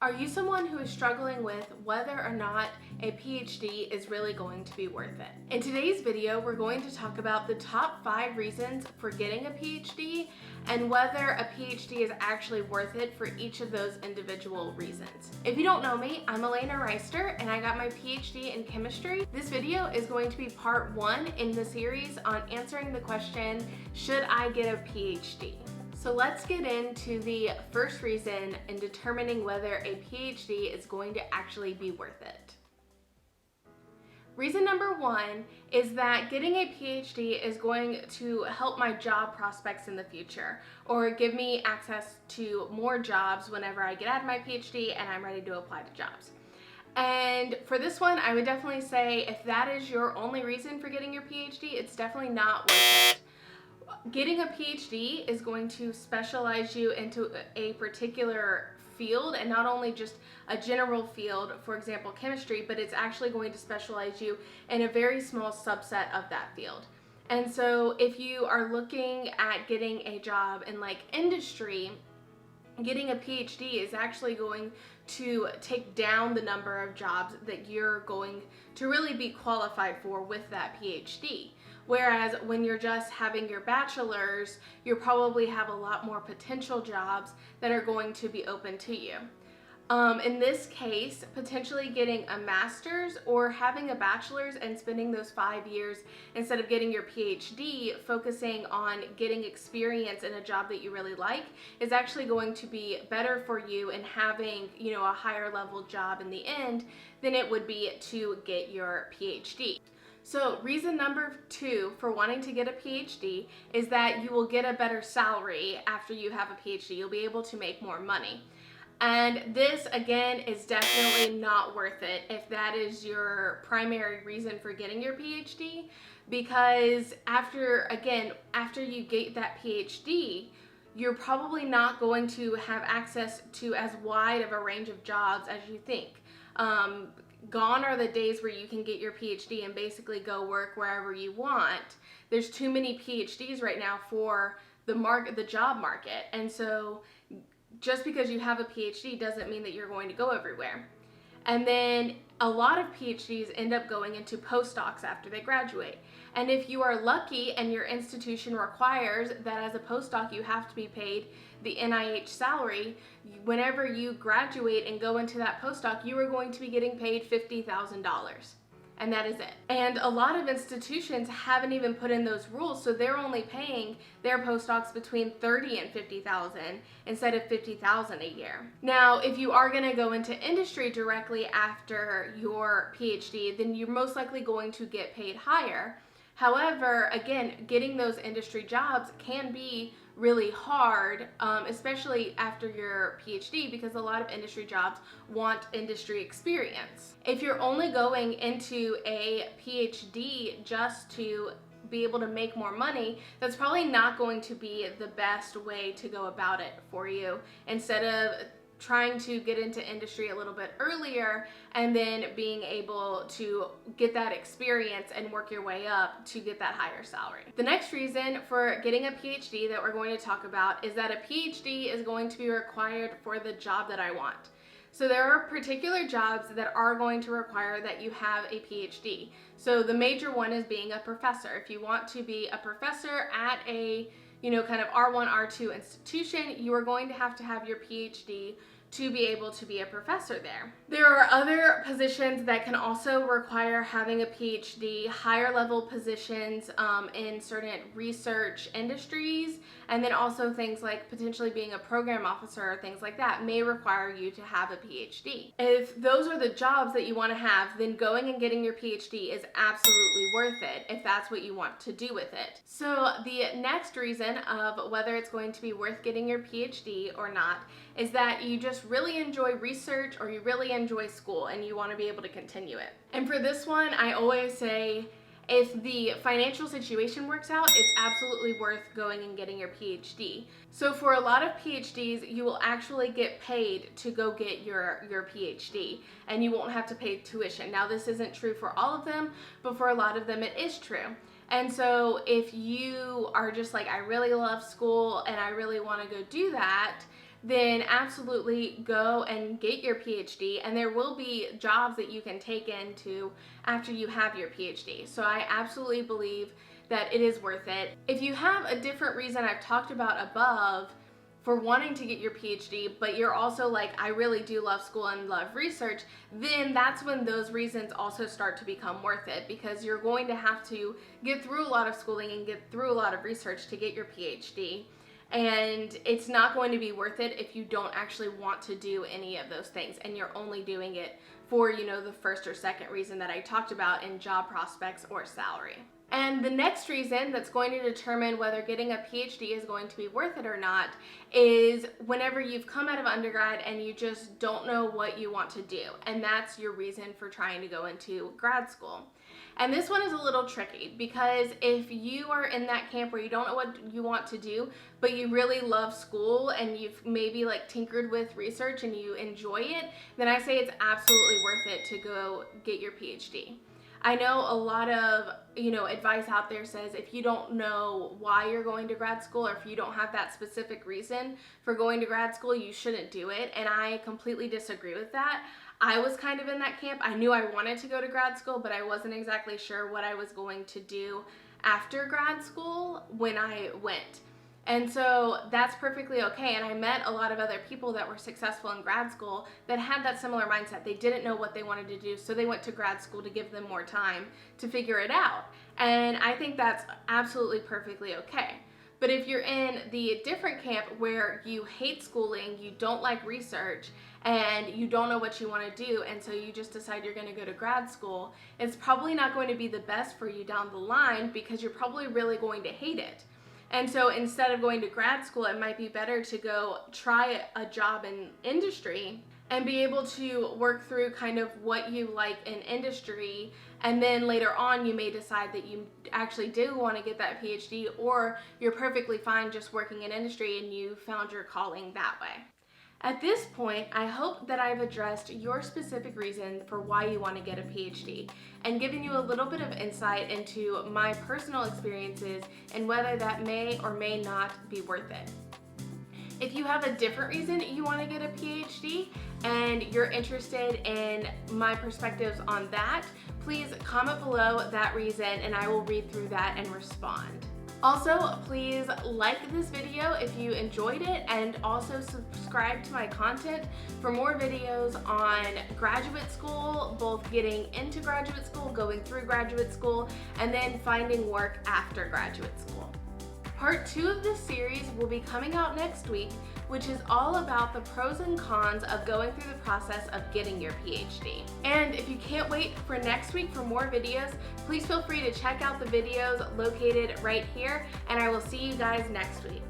Are you someone who is struggling with whether or not a PhD is really going to be worth it? In today's video, we're going to talk about the top 5 reasons for getting a PhD and whether a PhD is actually worth it for each of those individual reasons. If you don't know me, I'm Elena Reister and I got my PhD in chemistry. This video is going to be part 1 in the series on answering the question, should I get a PhD? So let's get into the first reason in determining whether a PhD is going to actually be worth it. Reason number 1 is that getting a PhD is going to help my job prospects in the future, or give me access to more jobs whenever I get out of my PhD and I'm ready to apply to jobs. And for this one, I would definitely say if that is your only reason for getting your PhD, it's definitely not worth it. Getting a PhD is going to specialize you into a particular field, and not only just a general field, for example, chemistry, but it's actually going to specialize you in a very small subset of that field. And so if you are looking at getting a job in like industry, getting a PhD is actually going to take down the number of jobs that you're going to really be qualified for with that PhD. Whereas when you're just having your bachelor's, you'll probably have a lot more potential jobs that are going to be open to you. In this case, potentially getting a master's or having a bachelor's and spending those 5 years instead of getting your PhD, focusing on getting experience in a job that you really like is actually going to be better for you in having, a higher level job in the end than it would be to get your PhD. So reason number 2 for wanting to get a PhD is that you will get a better salary after you have a PhD. You'll be able to make more money. And this, again, is definitely not worth it if that is your primary reason for getting your PhD, because after you get that PhD, you're probably not going to have access to as wide of a range of jobs as you think. Gone are the days where you can get your PhD and basically go work wherever you want. There's too many PhDs right now for the job market. And so just because you have a PhD doesn't mean that you're going to go everywhere. And then a lot of PhDs end up going into postdocs after they graduate. And if you are lucky and your institution requires that as a postdoc you have to be paid the NIH salary, whenever you graduate and go into that postdoc, you are going to be getting paid $50,000. And that is it. And a lot of institutions haven't even put in those rules, so they're only paying their postdocs between $30,000 and $50,000 instead of $50,000 a year. Now, if you are going to go into industry directly after your PhD, then you're most likely going to get paid higher. However, again, getting those industry jobs can be really hard, especially after your PhD, because a lot of industry jobs want industry experience. If you're only going into a PhD just to be able to make more money, that's probably not going to be the best way to go about it for you. Instead of trying to get into industry a little bit earlier and then being able to get that experience and work your way up to get that higher salary. The next reason for getting a PhD that we're going to talk about is that a PhD is going to be required for the job that I want. So there are particular jobs that are going to require that you have a PhD. So the major one is being a professor. If you want to be a professor at a kind of R1, R2 institution, you are going to have your PhD to be able to be a professor there. There are other positions that can also require having a PhD, higher level positions in certain research industries, and then also things like potentially being a program officer or things like that may require you to have a PhD. If those are the jobs that you want to have, then going and getting your PhD is absolutely worth it if that's what you want to do with it. So the next reason of whether it's going to be worth getting your PhD or not is that you just really enjoy research or you really enjoy school and you want to be able to continue it. And for this one, I always say if the financial situation works out, it's absolutely worth going and getting your PhD. So for a lot of PhDs, you will actually get paid to go get your PhD and you won't have to pay tuition. Now, this isn't true for all of them, but for a lot of them it is true. And so if you are just like, I really love school and I really want to go do that, then absolutely go and get your PhD, and there will be jobs that you can take into after you have your PhD. So I absolutely believe that it is worth it. If you have a different reason I've talked about above for wanting to get your PhD, but you're also like, I really do love school and love research, then that's when those reasons also start to become worth it, because you're going to have to get through a lot of schooling and get through a lot of research to get your PhD. And it's not going to be worth it if you don't actually want to do any of those things and you're only doing it for, the first or second reason that I talked about in job prospects or salary. And the next reason that's going to determine whether getting a PhD is going to be worth it or not is whenever you've come out of undergrad and you just don't know what you want to do. And that's your reason for trying to go into grad school. And this one is a little tricky, because if you are in that camp where you don't know what you want to do, but you really love school and you've maybe tinkered with research and you enjoy it, then I say it's absolutely worth it to go get your PhD. I know a lot of, advice out there says if you don't know why you're going to grad school, or if you don't have that specific reason for going to grad school, you shouldn't do it. And I completely disagree with that. I was kind of in that camp. I knew I wanted to go to grad school, but I wasn't exactly sure what I was going to do after grad school when I went. And so that's perfectly okay. And I met a lot of other people that were successful in grad school that had that similar mindset. They didn't know what they wanted to do, so they went to grad school to give them more time to figure it out. And I think that's absolutely perfectly okay. But if you're in the different camp where you hate schooling, you don't like research, and you don't know what you want to do, and so you just decide you're going to go to grad school, it's probably not going to be the best for you down the line, because you're probably really going to hate it. And so instead of going to grad school, it might be better to go try a job in industry and be able to work through kind of what you like in industry. And then later on, you may decide that you actually do want to get that PhD, or you're perfectly fine just working in industry and you found your calling that way. At this point, I hope that I've addressed your specific reason for why you want to get a PhD and given you a little bit of insight into my personal experiences and whether that may or may not be worth it. If you have a different reason you want to get a PhD and you're interested in my perspectives on that, please comment below that reason and I will read through that and respond. Also, please like this video if you enjoyed it, and also subscribe to my content for more videos on graduate school, both getting into graduate school, going through graduate school, and then finding work after graduate school. Part 2 of this series will be coming out next week, which is all about the pros and cons of going through the process of getting your PhD. And if you can't wait for next week for more videos, please feel free to check out the videos located right here, and I will see you guys next week.